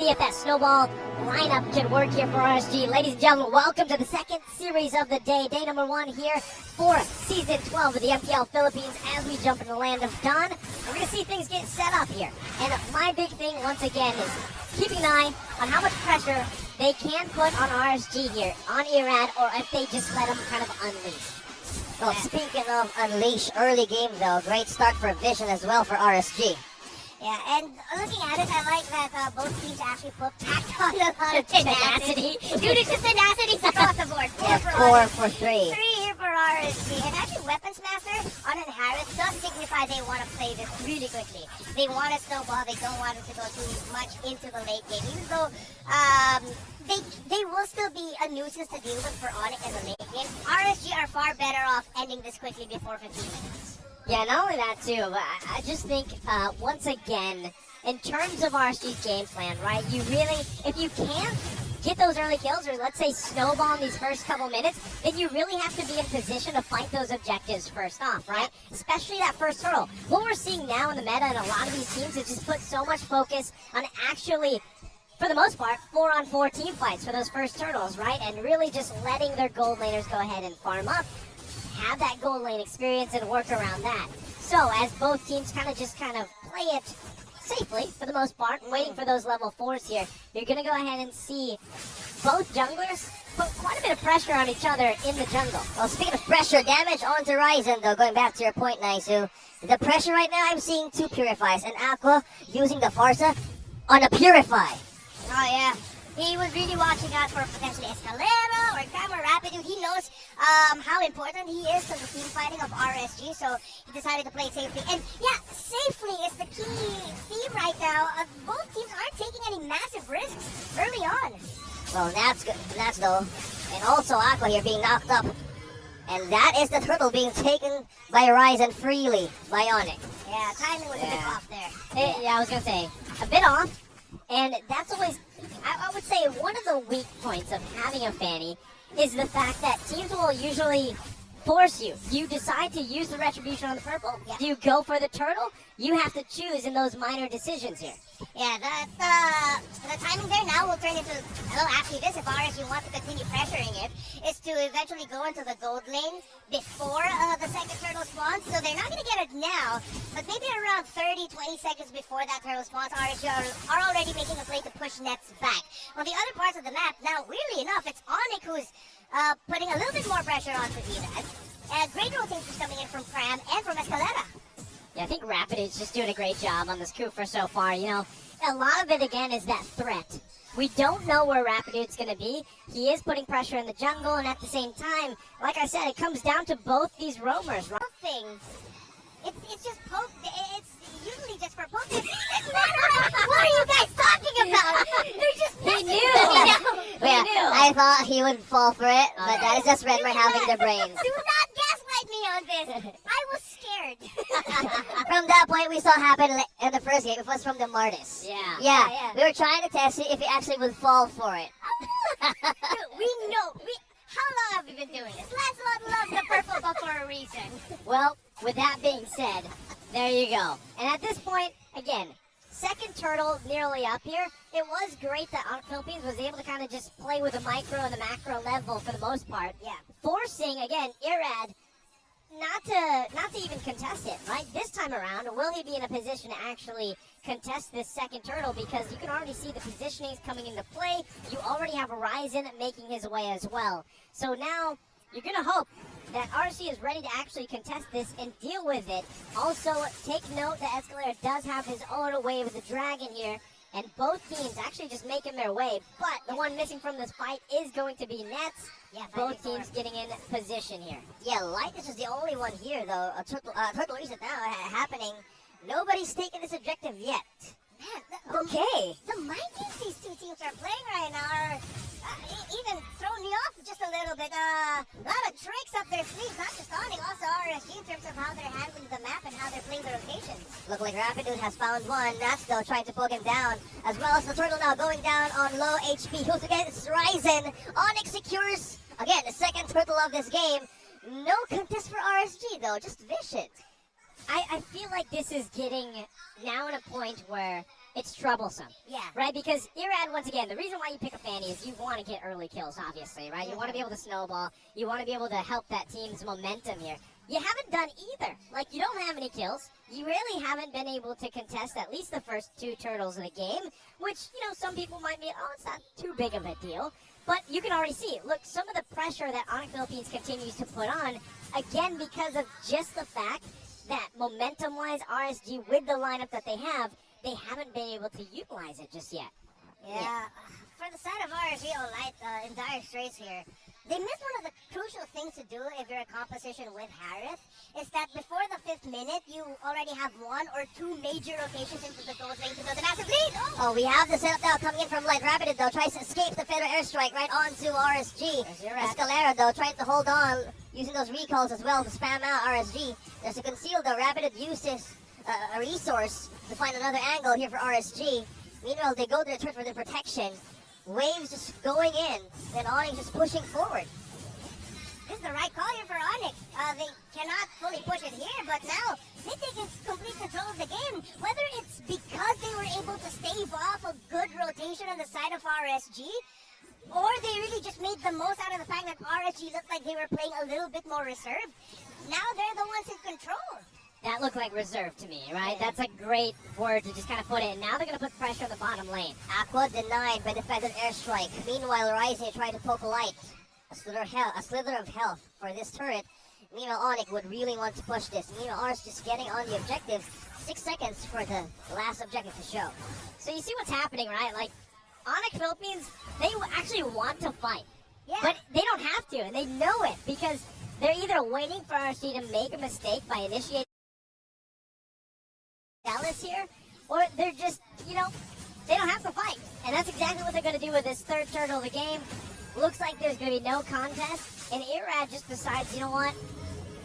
See if that snowball lineup can work here for RSG. Ladies and gentlemen, welcome to the second series of the day. Day number 1 here for Season 12 of the MPL Philippines as we jump in the land of Dawn. We're going to see things get set up here. And my big thing, once again, is keeping an eye on how much pressure they can put on RSG here, on Irad, or if they just let them kind of unleash. Well, speaking of unleash, early game though, great start for Vision as well for RSG. Yeah, and looking at it, I like that both teams actually packed on a lot of tenacity. Dude, it's just tenacity across the board. Four for three. 3 here for RSG. And actually, Weapons Master, Onic and Harris, does signify they want to play this really quickly. They want to snowball. They don't want it to go too much into the late game. Even though they will still be a nuisance to deal with for Onic in the late game, RSG are far better off ending this quickly before 15 minutes. Yeah, not only that too, but I just think, once again, in terms of RSG's game plan, right, you really, if you can't get those early kills, or let's say snowball in these first couple minutes, then you really have to be in position to fight those objectives first off, right? Especially that first hurdle. What we're seeing now in the meta in a lot of these teams is just put so much focus on actually, for the most part, 4-on-4 team fights for those first turtles, right? And really just letting their gold laners go ahead and farm up, have that gold lane experience and work around that. So as both teams kind of play it safely for the most part, waiting for those level 4s here, you're going to go ahead and see both junglers put quite a bit of pressure on each other in the jungle. Well, speaking of pressure, damage onto Ryzen though, going back to your point, Naisu. The pressure right now, I'm seeing 2 Purifies, and Aqua using the Farsa on a Purify. Oh yeah. He was really watching out for potentially Escalera or Camera Rapidu. He knows how important he is to the team fighting of RSG, so he decided to play safely. And yeah, safely is the key theme right now. Both teams aren't taking any massive risks early on. Well, that's good. That's though. And also Aqua here being knocked up. And that is the turtle being taken by Ryzen freely by Onic. Yeah, timing was a bit off there. Yeah, I was going to say, a bit off. And that's always, I would say, one of the weak points of having a Fanny is the fact that teams will usually force you. You decide to use the Retribution on the purple. Yeah. Do you go for the turtle? You have to choose in those minor decisions here. Yeah, the timing there now will turn into a little after this if RSG wants to continue pressuring it, is to eventually go into the gold lane before the second turtle spawns. So they're not going to get it now, but maybe around 30-20 seconds before that turtle spawns, RSG are already making a play to push nets back. On the other parts of the map, now, weirdly enough, it's Onic who's putting a little bit more pressure onto Irad. Great rotations coming in from Pram and from Escalera. Yeah, I think Rapid is just doing a great job on this Kufa so far. You know, a lot of it, again, is that threat. We don't know where Rapidude's going to be. He is putting pressure in the jungle, and at the same time, like I said, it comes down to both these roamers, right? It's just poke. It's usually just for poke. What are you guys talking about? They're just He knew. Yeah, knew. I thought he would fall for it, but that is just Redmer having the brains. Do not gaslight me on this. I was scared. From that point, we saw happen in the first game. It was from the Martis. Yeah. We were trying to test it if he actually would fall for it. Dude, we know. How long have we been doing this? Lancelot loves the purple buff for a reason. Well, with that being said, there you go. And at this point, again, second turtle nearly up here. It was great that Philippines was able to kind of just play with the micro and the macro level for the most part. Yeah. Forcing, again, Irad not to even contest it, right? This time around, will he be in a position to actually contest this second turtle? Because you can already see the positionings coming into play. You already have Ryzen making his way as well. So now, you're going to hope that RC is ready to actually contest this and deal with it. Also, take note that Escalera does have his own way with the dragon here. And both teams actually just making their way. But the one missing from this fight is going to be Nets. Yeah, both teams getting in position here. Yeah, Light is just the only one here, though. Turtle Reset now happening. Nobody's taken this objective yet. Man, Okay. The mind games these two teams are playing right now are even throwing me off just a little bit. A lot of tricks up their sleeves, not just Onic, also RSG in terms of how they're handling the map and how they're playing the rotations. Look like Rapidude has found one. That's though trying to poke him down. As well as the turtle now going down on low HP. Who's against Ryzen? Onic secures, again, the second turtle of this game. No contest for RSG though, just Vicious. I feel like this is getting now at a point where it's troublesome. Yeah. Right? Because Irad, once again, the reason why you pick a Fanny is you want to get early kills, obviously, right? You want to be able to snowball. You want to be able to help that team's momentum here. You haven't done either. Like, you don't have any kills. You really haven't been able to contest at least the first 2 turtles of the game, which, you know, some people might be, oh, it's not too big of a deal. But you can already see, look, some of the pressure that Onic Philippines continues to put on, again, because of just the fact that momentum-wise, RSG, with the lineup that they haven't been able to utilize it just yet. Yeah. For the side of RSG or Light in dire straits here, they missed one of the crucial things to do if you're a composition with Harith, is that before the 5th minute, you already have 1 or 2 major rotations into the gold lane to build a massive lead. Oh, we have the setup now coming in from Light. Rapid, though, tries to escape the Feather Airstrike right onto RSG. Escalera, though, trying to hold on, using those recalls as well to spam out RSG. There's a conceal, though. Rapid uses a resource to find another angle here for RSG. Meanwhile, they go to the turret for the protection. Waves just going in, then Onic just pushing forward. This is the right call here for Onic. They cannot fully push it here, but now they take complete control of the game. Whether it's because they were able to stave off a good rotation on the side of RSG, or they really just made the most out of the fact that RSG looked like they were playing a little bit more reserved. Now they're the ones in control. That looked like reserve to me, right? That's a great word to just kind of put in. Now they're going to put pressure on the bottom lane. Aqua denied by the Feathered Airstrike. Meanwhile, Rising trying to poke Light. A slither of health for this turret. Meanwhile, Onic would really want to push this. Meanwhile, Ars just getting on the objective. 6 seconds for the last objective to show. So you see what's happening, right? Like, Onic Philippines, they actually want to fight. Yeah. But they don't have to, and they know it, because they're either waiting for RSG to make a mistake by initiating Dallas here, or they're just, you know, they don't have to fight. And that's exactly what they're going to do with this 3rd turtle of the game. Looks like there's going to be no contest, and Irad just decides, you know what,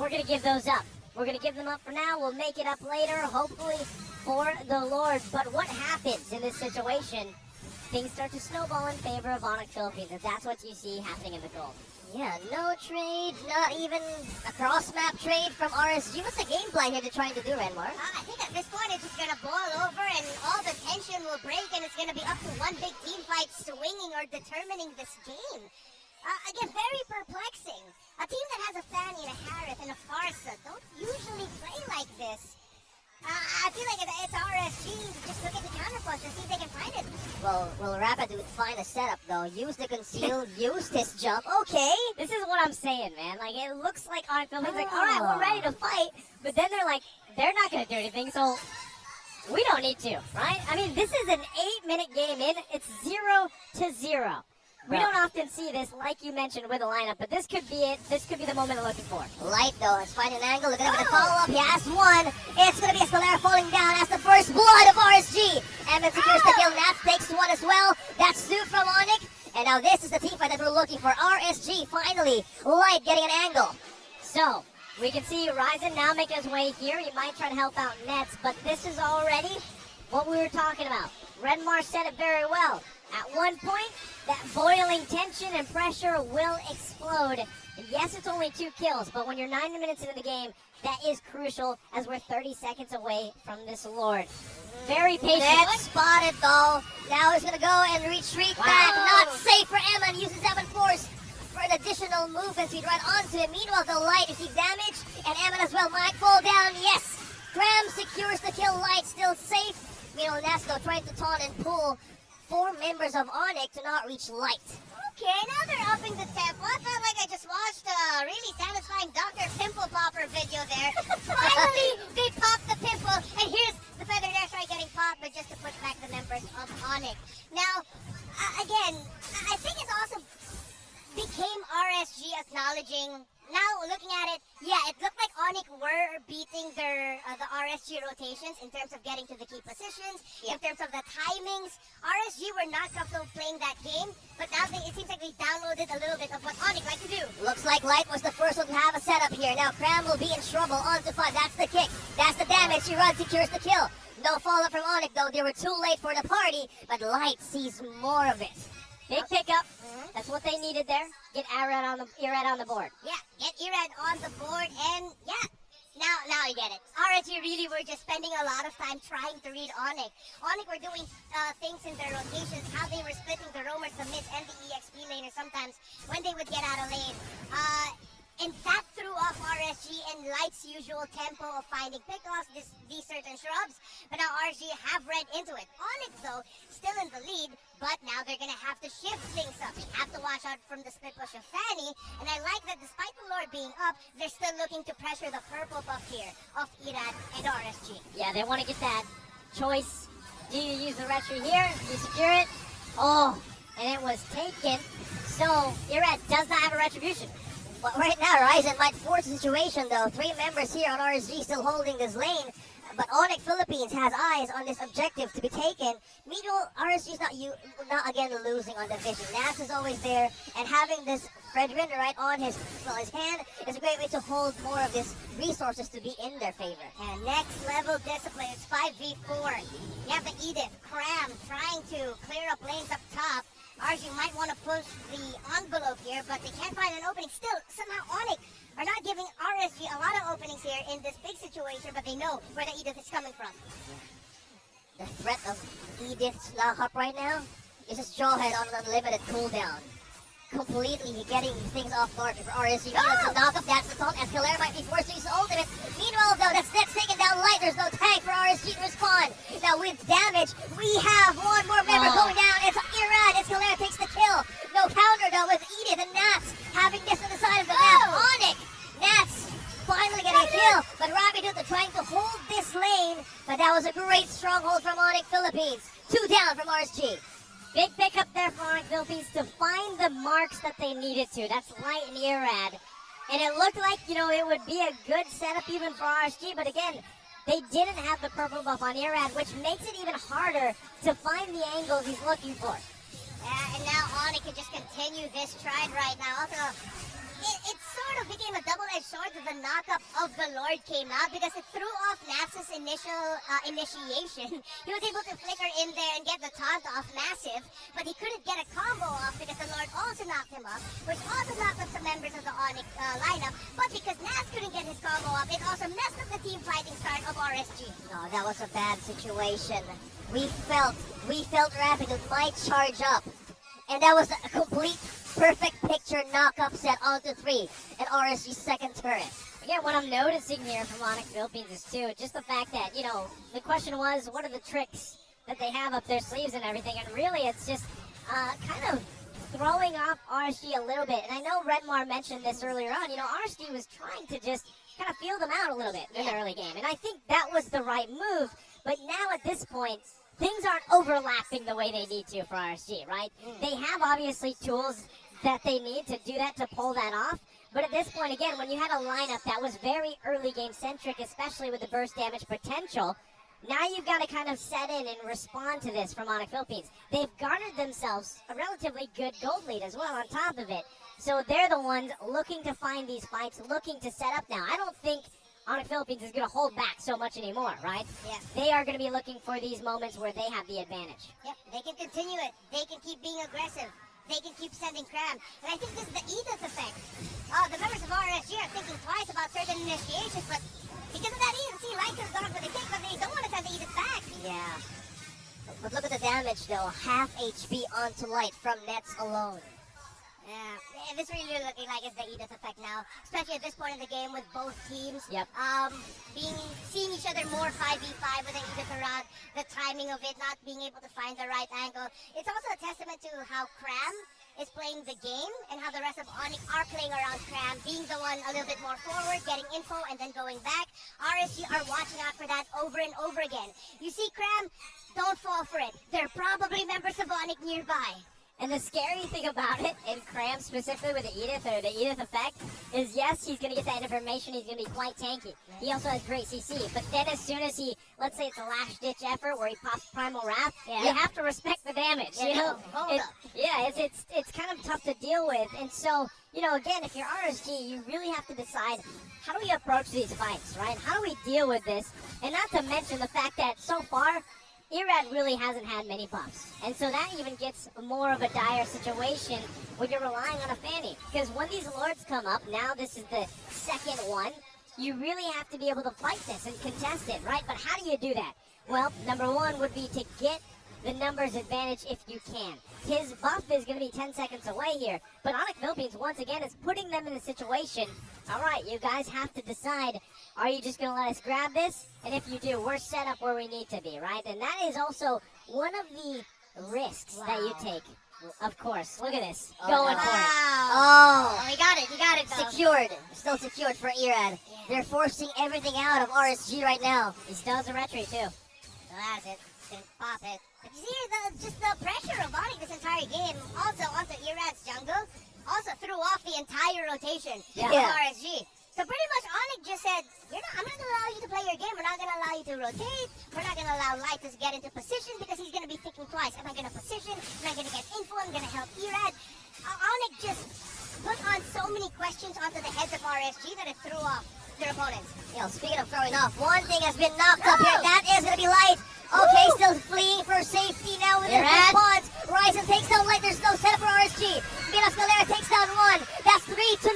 we're going to give those up. We're going to give them up for now. We'll make it up later, hopefully for the Lord. But what happens in this situation? Things start to snowball in favor of Onic Philippines, and that's what you see happening in the gold. Yeah, no trade, not even a cross-map trade from RSG. What's the game plan here they're trying to do, Renmar? I think at this point it's just going to boil over and all the tension will break and it's going to be up to one big team fight swinging or determining this game. Again, very perplexing. A team that has a Fanny and a Harith and a Farsa don't usually play like this. I feel like it's RSG. Just look at the counterpunch and see if they can find it. Well, Rapid would find a setup, though. Use the conceal, used his jump. Okay. This is what I'm saying, man. Like, it looks like Onic Philippines like, all right, we're ready to fight. But then they're like, they're not going to do anything, so we don't need to, right? I mean, this is an 8-minute game in. It's 0-0. We don't often see this, like you mentioned, with a lineup, but this could be it. This could be the moment they're looking for. Light, though, is finding an angle. They're going to follow up. He has one. It's going to be Escalera falling down as the first blood of RSG. Evan secures the kill. Nats takes one as well. That's 2 from Onic. And now this is the team fight that we're looking for. RSG, finally. Light getting an angle. So, we can see Ryzen now making his way here. He might try to help out Nets, but this is already what we were talking about. Redmar said it very well. At one point, that boiling tension and pressure will explode. And yes, it's only 2 kills, but when you're 90 minutes into the game, that is crucial as we're 30 seconds away from this Lord. Very patient. Net spotted, though. Now he's going to go and retreat back. Not safe for Eman. Uses Eman Force for an additional movement. He'd run onto it. Meanwhile, the Light receives damage, and Eman as well might fall down. Yes! Cram secures the kill. Light still safe. Meanwhile, Nasco trying to taunt and pull 4 members of Onic to not reach Light. Okay, now they're upping the tempo. I felt like I just watched a really satisfying Dr. Pimple Popper video there. Finally, they popped the pimple, and here's the Feathered Airstrike getting popped, but just to push back the members of Onic. Now, again, I think it also became RSG acknowledging. Now, looking at it, yeah, it looked like Onic were beating their the RSG rotations in terms of getting to the key positions, in terms of the timings. RSG were not comfortable playing that game, but now it seems like they downloaded a little bit of what Onic like to do. Looks like Light was the first one to have a setup here. Now Cram will be in trouble. On to 5. That's the kick. That's the damage. He runs, secures the kill. No follow-up from Onic, though. They were too late for the party, but Light sees more of it. Big pickup. That's what they needed there. Get Irad on the board. Yeah, get Irad on the board, and yeah, Now I get it. RSG really were just spending a lot of time trying to read Onic. Onic were doing things in their rotations, how they were splitting the roamers, the mids, and the EXP laner sometimes when they would get out of lane. And that threw off RSG and Light's usual tempo of finding pickoffs, these certain shrubs. But now RSG have read into it. Onyx, though, still in the lead, but now they're going to have to shift things up. They have to watch out from the split push of Fanny. And I like that despite the Lord being up, they're still looking to pressure the purple buff here of Irad and RSG. Yeah, they want to get that choice. Do you use the retro here? Do you secure it? Oh, and it was taken. So Irad does not have a retribution. But right now, Ryzen might force the situation, though. 3 members here on RSG still holding this lane. But Onic Philippines has eyes on this objective to be taken. Meanwhile, RSG's not again losing on the vision. Nas is always there, and having this Fredrin right on his hand is a great way to hold more of these resources to be in their favor. And next level discipline, it's 5v4. You have the Edith, Cram, trying to clear up lanes up top. RSG might want to push the envelope here, but they can't find an opening. Still, somehow Onic are not giving RSG a lot of openings here in this big situation, but they know where the Edith is coming from. The threat of Edith's lockup right now is just Jawhead on an unlimited cooldown. Completely getting things off guard for RSG. That's a knockup, that's the taunt. Escalera might be forced to use the ultimate. Meanwhile, though, that's taken down light. There's no tag for RSG to respond. Now, with damage, we have one more member going down. It's Irad. Escalera takes the kill. No counter, though, with Edith and Nats having this on the side of the map. Onic, Nats finally getting a kill, but Rabiduta trying to hold this lane. But that was a great stronghold from Onic Philippines. 2 down from RSG. Big pickup there for Onic Philippines to find the marks that they needed to. That's Light and Irad. And it looked like, it would be a good setup even for RSG, but again, they didn't have the purple buff on Irad, which makes it even harder to find the angles he's looking for. Yeah, and now Onic can just continue this trend right now. Also, it sort of became a double-edged sword that the knockup of the Lord came out because it threw off Nass's initial initiation. He was able to flicker in there and get the taunt off Massive, but he couldn't get a combo off because the Lord also knocked him off, which also knocked up some members of the Onic lineup. But because Nass couldn't get his combo off, it also messed up the team fighting start of RSG. No, that was a bad situation. We felt Rapidu might charge up. And that was a complete perfect picture knock-up set onto 3 and RSG's second turret. Again, what I'm noticing here from Onic Philippines is too, just the fact that, the question was, what are the tricks that they have up their sleeves and everything? And really, it's just kind of throwing off RSG a little bit. And I know Redmar mentioned this earlier on. RSG was trying to just kind of feel them out a little bit in the early game. And I think that was the right move. But now at this point, things aren't overlapping the way they need to for RSG, right? They have obviously tools that they need to do that, to pull that off. But at this point, again, when you had a lineup that was very early game centric, especially with the burst damage potential, now you've got to kind of set in and respond to this from Onic Philippines. They've garnered themselves a relatively good gold lead as well on top of it. So they're the ones looking to find these fights, looking to set up now. I don't think Onic Philippines is going to hold back so much anymore, right? Yeah. They are going to be looking for these moments where they have the advantage. Yep, they can continue it. They can keep being aggressive. They can keep sending Cram. And I think this is the Edith effect. The members of RSG are thinking twice about certain initiations, but because of that Edith, Light could have gone for the kick, but they don't want to send the Edith back. Yeah. But look at the damage, though. Half HP onto Light from Nets alone. Yeah, this really looking like it's the Edith effect now, especially at this point in the game with both teams. Yep. Seeing each other more 5v5 with the Edith around, the timing of it, not being able to find the right angle. It's also a testament to how Cram is playing the game and how the rest of Onic are playing around Cram, being the one a little bit more forward, getting info and then going back. RSG are watching out for that over and over again. You see Cram, don't fall for it. They're probably members of Onic nearby. And the scary thing about it, and Cram specifically with the Edith or the Edith effect, is yes, he's going to get that information, he's going to be quite tanky. He also has great CC, but then as soon as he, let's say it's a last-ditch effort where he pops Primal Wrath, you have to respect the damage, it's kind of tough to deal with. And so, again, if you're RSG, you really have to decide, how do we approach these fights, right? How do we deal with this? And not to mention the fact that so far, Irad really hasn't had many buffs. And so that even gets more of a dire situation when you're relying on a Fanny. Because when these Lords come up, now this is the second one, you really have to be able to fight this and contest it, right? But how do you do that? Well, number one would be to get the numbers advantage if you can. His buff is going to be 10 seconds away here, but Onic Philippines, once again, is putting them in a situation. All right, you guys have to decide, are you just going to let us grab this? And if you do, we're set up where we need to be, right? And that is also one of the risks that you take. Of course, look at this. Going for it. Oh, he got it though. secured. Still secured for Erad. They're forcing everything out of RSG right now. He still has a retreat, too. So that's it. Didn't pop it. But you see, just the pressure of Onic this entire game, also onto Erad's jungle, also threw off the entire rotation of RSG. So pretty much Onic just said, I'm not going to allow you to play your game. We're not going to allow you to rotate. We're not going to allow Light to get into position because he's going to be thinking twice. Am I going to position? Am I going to get info? I'm going to help Erad. Onic just put on so many questions onto the heads of RSG that it threw off their opponents. Speaking of throwing off, one thing has been knocked up here. That is going to be Light. Okay, still fleeing for safety now with his response. Ryzen takes down Light. There's no setup for RSG. Minas Galera takes down one. That's 3-0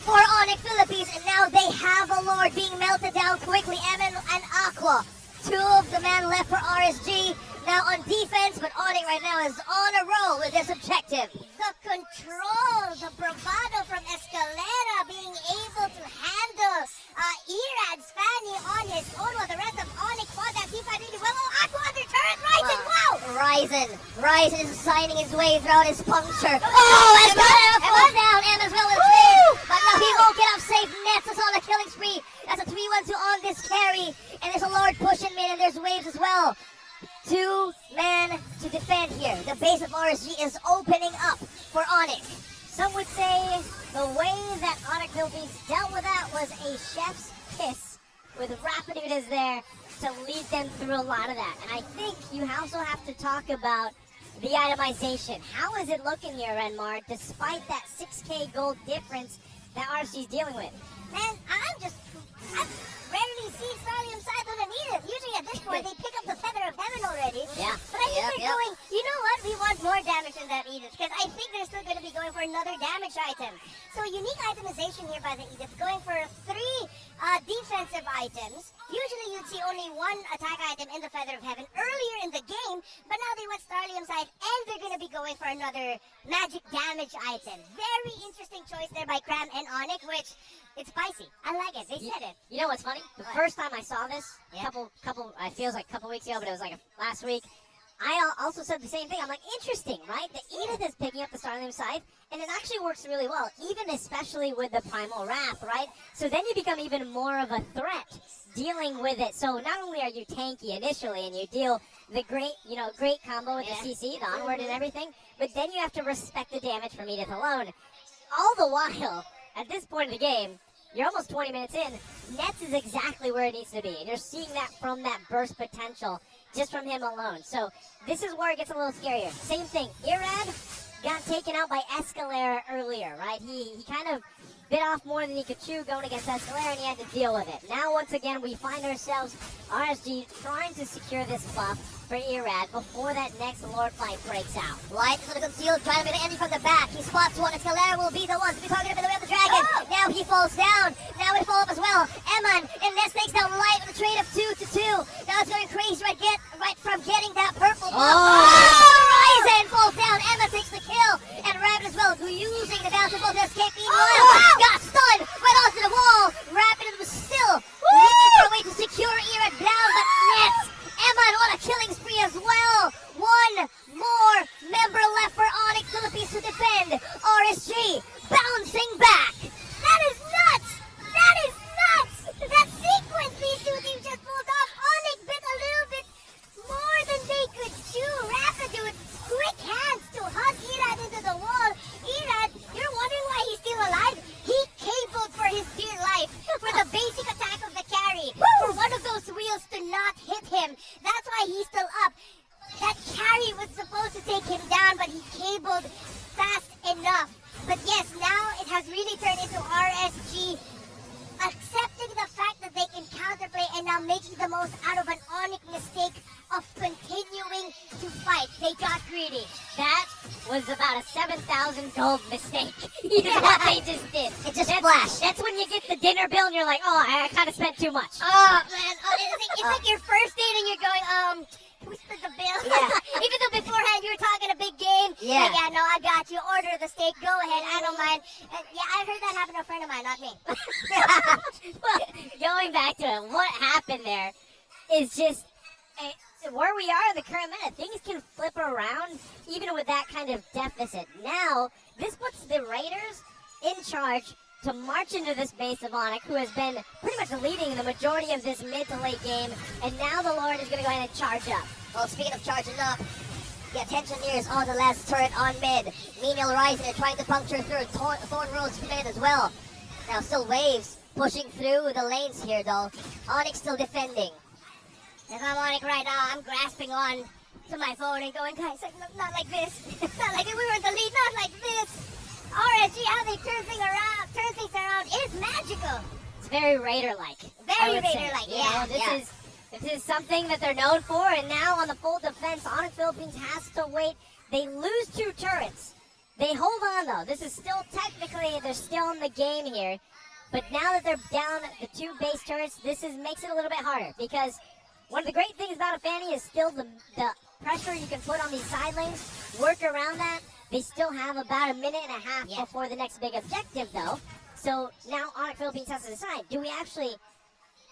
for Onic Philippines. And now they have a Lord being melted down quickly. Emin and Aqua. Two of the men left for RSG. Now on defense, but Onic right now is on a roll with this objective. The control, the bravado from Escalera being able to handle Erad's Fanny on his own while the rest of Onic fought that teamfight really well. Oh, Aqua under turret, Ryzen, wow! Ryzen is signing his way throughout his puncture. Oh, Escalera falls down, and as well as me. But now he won't get off safe. Nets is on a killing spree. That's a 3-1-2 on this carry. And there's a Lord pushing mid, and there's waves as well. Two men to defend here. The base of RSG is opening up for Onic. Some would say the way that Onic Philippines dealt with that was a chef's kiss, with Rapidutas there to lead them through a lot of that. And I think you also have to talk about the itemization. How is it looking here, Renmar, despite that 6K gold difference that RSG is dealing with? Man, I've rarely seen Starlium Scythe on Anita's. Usually at this point, they pick up the Feather of Heaven already. Yeah. But I think they're going, you know what? We want more damage than that Edith. Because I think they're still going to be going for another damage item. So unique itemization here by the Edith. Going for 3 defensive items. Usually you'd see only 1 attack item in the Feather of Heaven earlier in the game. But now they went Starlium Scythe and they're going to be going for another magic damage item. Very interesting choice there by Cram and Onic, which it's spicy. I like it. They said it. You know what's funny? The first time I saw this, it feels like a couple weeks ago, but it was like last week, I also said the same thing. I'm like, interesting, right? The Edith is picking up the Starlium Scythe, and it actually works really well, even especially with the Primal Wrath, right? So then you become even more of a threat dealing with it. So not only are you tanky initially, and you deal the great combo with the CC, the onward and everything, but then you have to respect the damage from Edith alone. All the while, at this point in the game, you're almost 20 minutes in, Nets is exactly where it needs to be. And you're seeing that from that burst potential just from him alone. So this is where it gets a little scarier. Same thing, Erad got taken out by Escalera earlier, right? He kind of bit off more than he could chew going against Escalera, and he had to deal with it. Now, once again, we find ourselves, RSG, trying to secure this buff for Erad before that next Lord fight breaks out. Light is going to conceal, trying to be the ending from the back. He spots one. Escalera will be the one to be targeted by the way of the dragon. Oh! Now he falls down. Now we fall up as well. Eman and Ness takes down Light with a trade of 2-2. Now it's going crazy right from getting that purple buff. Ryzen falls down. Emma takes the kill. And Rapid as well, using the bouncing ball to escape. Meanwhile, got stunned right onto the wall. Rapid was still looking for a way to secure Erad down, but Ness, Eman on a killing spree as well. One more member left for Onic Philippines to defend. RSG bouncing back. That is nuts! That is nuts! That sequence these two teams just pulled off. Onic bit a little bit more than they could chew. Rapidu with quick hands to hug Erad into the wall. Erad, you're wondering why he's still alive? He cabled for his dear life for the basic attack of the carry. For one of those wheels to not hit him. That's why he's still up. That carry was supposed to take him down, but he cabled fast enough. But yes, now it has really turned into RSG accepting the fact that they can counterplay and now making the most out of an Onic mistake of continuing to fight. They got greedy. That was about a 7,000 gold mistake. Is what they just did. It just flashed. That's when you get the dinner bill and you're like, oh, I kind of spent too much. Oh, man. It's like your first date and you're going, can we split the bill? Yeah. Even though beforehand you were talking a big game. Yeah. Like, yeah, no, I got you. Order the steak. Go ahead. I don't mind. And yeah, I heard that happen to a friend of mine, not me. But going back to it, what happened there is just where we are in the current minute. Things can flip around even with that kind of deficit. Now, this puts the Raiders in charge to march into this base of Onic, who has been pretty much leading the majority of this mid to late game, and now the Lord is going to go ahead and charge up. Well, speaking of charging up, the attention here is on the last turret on mid. Meanwhile, Ryzen is trying to puncture through. Thorn rolls mid as well. Now, still Waves pushing through the lanes here, though. Onic still defending. If I'm Onic right now, I'm grasping on to my phone and going, guys, not like this. Not like we were in the lead, not like this. RSG, how they turn things around is magical. It's very Raider-like. Very Raider-like, yeah. This is something that they're known for, and now on the full defense, Onic Philippines has to wait. They lose 2 turrets. They hold on, though. This is still technically, they're still in the game here. But now that they're down the 2 base turrets, makes it a little bit harder, because one of the great things about a Fanny is still the pressure you can put on these side lanes, work around that. They still have about a minute and a half before the next big objective, though. So now Onic Philippines has to decide, do we actually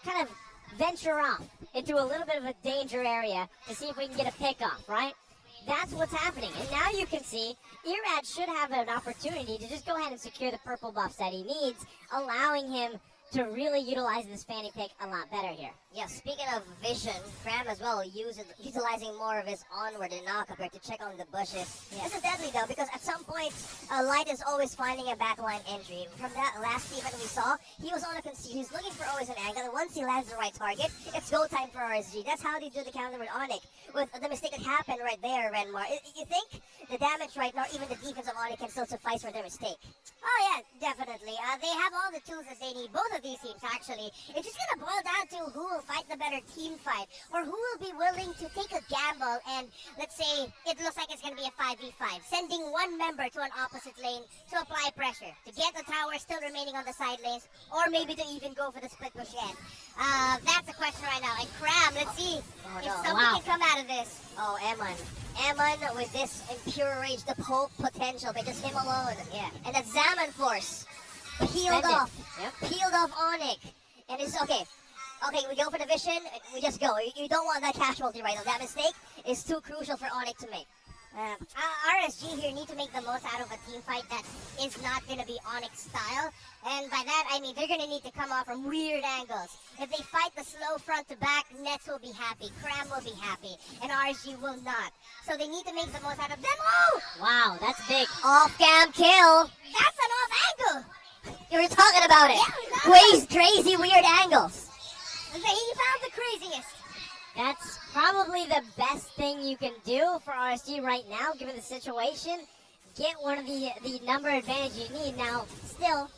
kind of venture off into a little bit of a danger area to see if we can get a pick off, right? That's what's happening. And now you can see Irad should have an opportunity to just go ahead and secure the purple buffs that he needs, allowing him to really utilize this Fanny pick a lot better here. Yeah, speaking of vision, Cram as well utilizing more of his onward and knock compared to check on the bushes. Yeah. This is deadly though, because at some point, Light is always finding a backline entry. From that last event we saw, he was on a he's looking for always an angle, and once he lands the right target, it's go time for RSG. That's how they do the counter with Onic. With the mistake that happened right there, Renmar. You think the damage right now, even the defense of Onic can still suffice for their mistake? Oh yeah, definitely. They have all the tools that they need. Both of these teams, actually. It's just gonna boil down to who will fight the better team fight, or who will be willing to take a gamble and, let's say, it looks like it's gonna be a 5v5, sending one member to an opposite lane to apply pressure, to get the tower still remaining on the side lanes, or maybe to even go for the split push end. That's the question right now. And Cram, let's see if something can come out of this. Oh, Eman with this Impure Rage, the Pope potential, but just him alone. Yeah. And that Zaman Force peeled off Onic. And it's okay, we go for the vision, we just go. You don't want that casualty right now. That mistake is too crucial for Onic to make. RSG here need to make the most out of a team fight that is not going to be Onyx style. And by that, I mean they're going to need to come off from weird angles. If they fight the slow front to back, Nets will be happy, Cram will be happy, and RSG will not. So they need to make the most out of them. Oh! Wow, that's big. Off-cam kill. That's an off angle! You were talking about it. Yeah, Crazy, weird angles. He found the craziest. That's probably the best thing you can do for RSG right now, given the situation. Get one of the number advantage you need. Now, still,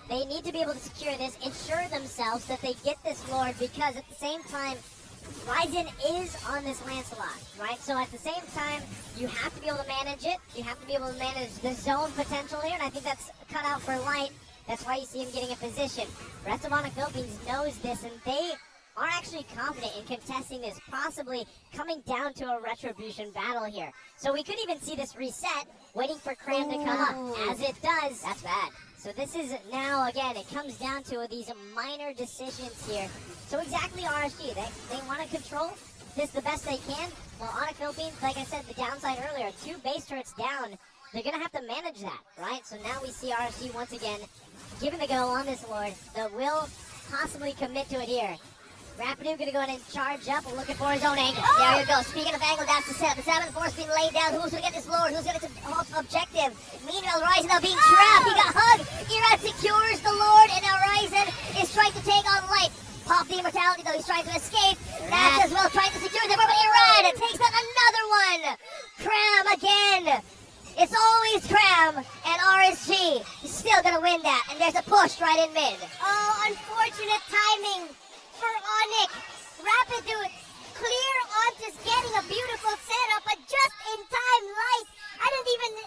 they need to be able to secure this, ensure themselves that they get this Lord, because at the same time, Ryzen is on this Lancelot, right? So at the same time, you have to be able to manage it. You have to be able to manage the zone potential here, and I think that's cut out for Light. That's why you see him getting a position. Rest of Onic Philippines knows this, and they are actually confident in contesting this, possibly coming down to a retribution battle here. So we could even see this reset, waiting for Cram to come up. As it does, that's bad. So this is now, again, it comes down to these minor decisions here. So exactly RSG, they want to control this the best they can. Well, Onic Philippines, like I said, the downside earlier, 2 base turrets down. They're going to have to manage that, right? So now we see RSG once again giving the go on this Lord. They will possibly commit to it here. Rapidu gonna go ahead and charge up, looking for his own angle. Oh! There you go. Speaking of angle, that's the setup. The 7th force being laid down. Who's gonna get this Lord? Who's gonna get the objective? Meanwhile, Ryzen now being trapped. He got hugged. Irad secures the Lord, and now Ryzen is trying to take on Light. Pop the immortality, though he's trying to escape. That's as well trying to secure the Lord, but Irad takes out another one. Cram again. It's always Cram, and RSG is still gonna win that. And there's a push right in mid. Oh, unfortunate timing for Onic. Rapidu clear on just getting a beautiful setup, but just in time, Light. I didn't even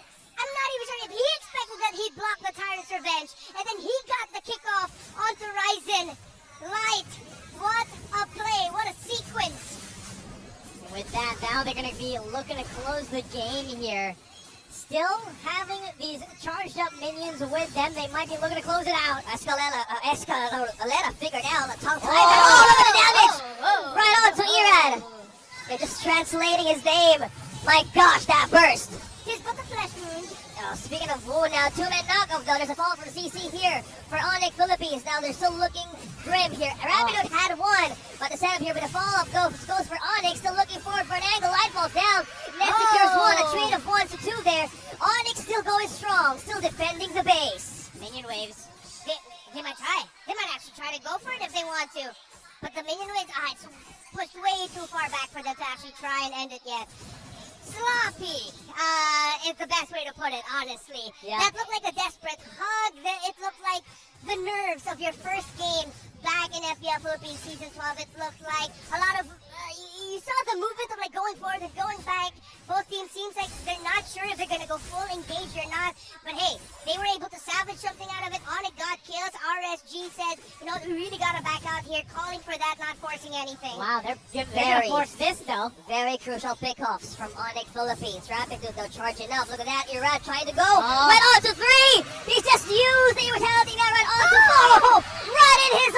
looking to close the game here. Still having these charged up minions with them, they might be looking to close it out. Escalera figured out the tongue tie. Oh, look at the damage! Right on to Irad. They're just translating his name. My gosh, that burst. He's got the flash wound. Oh, speaking of wound now, 2-man knockoff though. There's a fall from CC here for Onic Philippines. Now they're still looking grim here. Rapidoot had one, but the setup here with a follow-up goes for Onic. Still looking forward for an angle. Light falls down. Net secures one. A trade of 1 to 2 there. Onic still going strong. Still defending the base. Minion waves. They might try. They might actually try to go for it if they want to. But the minion waves, it's pushed way too far back for them to actually try and end it yet. Sloppy is the best way to put it, honestly. Yeah. That looked like a desperate hug. It looked like the nerves of your first game back in FPL Philippines Season 12. It looked like a lot of... you saw the movement of like going forward and going back. Both teams seems like they're not sure if they're going to go full engage or not. But hey, they were able to salvage something out of it. Onic got kills. RSG said, we really got to back out here. Calling for that, not forcing anything. Wow, they're going to force this, though. Very crucial pickoffs from Onic Philippines. Rapidoot though charging up. Look at that. Irad trying to go. Right on to 3. He just used the brutality there right on to 4. Right in his